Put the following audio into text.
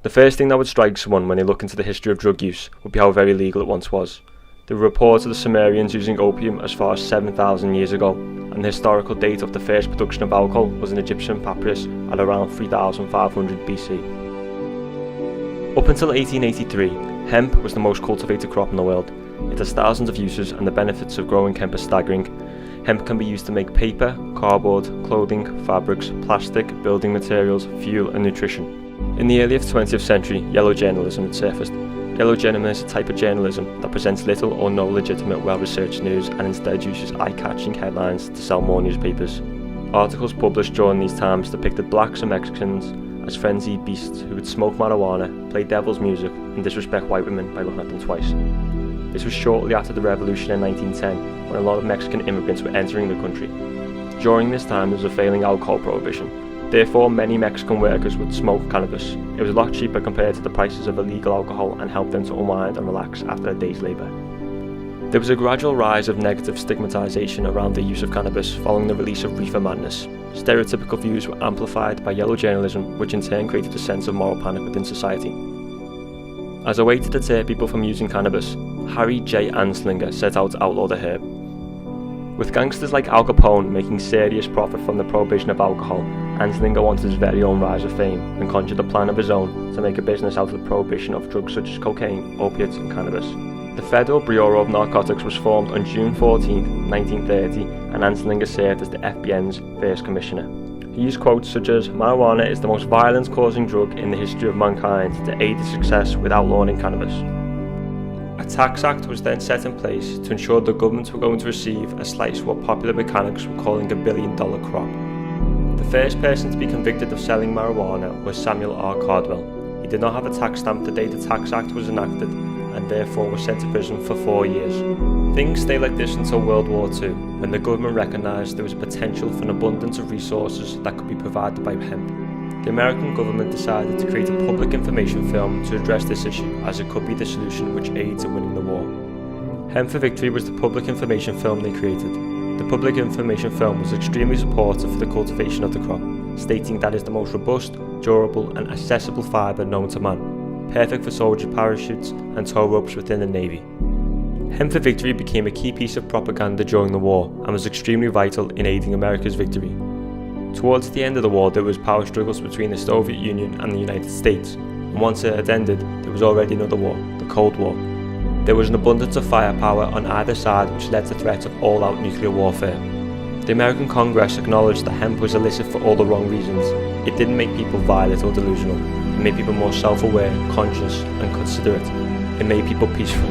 The first thing that would strike someone when they look into the history of drug use would be how very legal it once was. There were reports of the Sumerians using opium as far as 7,000 years ago, and the historical date of the first production of alcohol was in Egyptian papyrus at around 3500 BC. Up until 1883, hemp was the most cultivated crop in the world. It has thousands of uses, and the benefits of growing hemp are staggering. Hemp can be used to make paper, cardboard, clothing, fabrics, plastic, building materials, fuel and nutrition. In the early 20th century, yellow journalism had surfaced. Yellow journalism is a type of journalism that presents little or no legitimate, well-researched news and instead uses eye-catching headlines to sell more newspapers. Articles published during these times depicted blacks and Mexicans as frenzied beasts who would smoke marijuana, play devil's music and disrespect white women by looking at them twice. This was shortly after the revolution in 1910, when a lot of Mexican immigrants were entering the country. During this time there was a failing alcohol prohibition. Therefore, many Mexican workers would smoke cannabis. It was a lot cheaper compared to the prices of illegal alcohol and helped them to unwind and relax after a day's labour. There was a gradual rise of negative stigmatisation around the use of cannabis following the release of reefer madness. Stereotypical views were amplified by yellow journalism, which in turn created a sense of moral panic within society. As a way to deter people from using cannabis, Harry J. Anslinger set out to outlaw the herb. With gangsters like Al Capone making serious profit from the prohibition of alcohol, Anslinger wanted his very own rise of fame and conjured a plan of his own to make a business out of the prohibition of drugs such as cocaine, opiates and cannabis. The Federal Bureau of Narcotics was formed on June 14, 1930, and Anslinger served as the FBN's first commissioner. He used quotes such as, "Marijuana is the most violence-causing drug in the history of mankind," to aid its success with outlawing cannabis. A tax act was then set in place to ensure the government were going to receive a slice of what popular mechanics were calling a $1 billion crop. The first person to be convicted of selling marijuana was Samuel R. Cardwell. He did not have a tax stamp the day the tax act was enacted and therefore was sent to prison for 4 years. Things stayed like this until World War II, when the government recognised there was a potential for an abundance of resources that could be provided by hemp. The American government decided to create a public information film to address this issue, as it could be the solution which aids in winning the war. Hemp for Victory was the public information film they created. The public information film was extremely supportive for the cultivation of the crop, stating that it is the most robust, durable and accessible fibre known to man, perfect for soldier parachutes and tow ropes within the Navy. Hemp for Victory became a key piece of propaganda during the war and was extremely vital in aiding America's victory. Towards the end of the war, there was power struggles between the Soviet Union and the United States, and once it had ended, there was already another war, the Cold War. There was an abundance of firepower on either side which led to threats of all-out nuclear warfare. The American Congress acknowledged that hemp was illicit for all the wrong reasons. It didn't make people violent or delusional. It made people more self-aware, conscious and considerate. It made people peaceful.